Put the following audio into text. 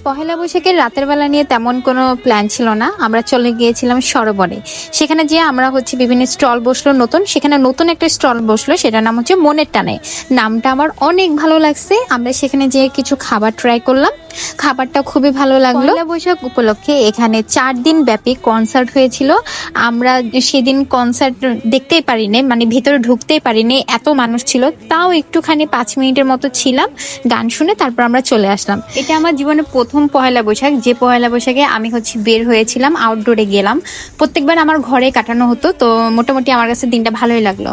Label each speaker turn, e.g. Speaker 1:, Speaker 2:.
Speaker 1: পহেলা বৈশাখের রাতের বেলা নিয়ে তেমন কোনো প্ল্যান ছিল না। আমরা চলে গিয়েছিলাম সরোবরে। সেখানে যেয়ে আমরা বিভিন্ন স্টল বসলো নতুন। সেখানে নতুন একটা স্টল বসলো, সেটার নাম হচ্ছে মনের টানে। নামটা আমার অনেক ভালো লাগছে। আমরা সেখানে যেয়ে কিছু খাবার ট্রাই করলাম, খাবারটা খুবই ভালো লাগলো। পহেলা বৈশাখ উপলক্ষে এখানে 4 দিন ব্যাপী কনসার্ট হয়েছিল। আমরা সেদিন কনসার্ট দেখতেই পারিনি, মানে ভিতরে ঢুকতেই পারিনি, এত মানুষ ছিল। তাও একটুখানি 5 মিনিটের মতো ছিলাম, গান শুনে তারপর আমরা চলে আসলাম। এটা আমার জীবনে প্রথম পহেলা বৈশাখ, যে পহেলা বৈশাখে আমি বের হয়েছিলাম, আউটডোরে গেলাম। প্রত্যেকবার আমার ঘরে কাটানো হতো, তো মোটামুটি আমার কাছে দিনটা ভালোই লাগলো।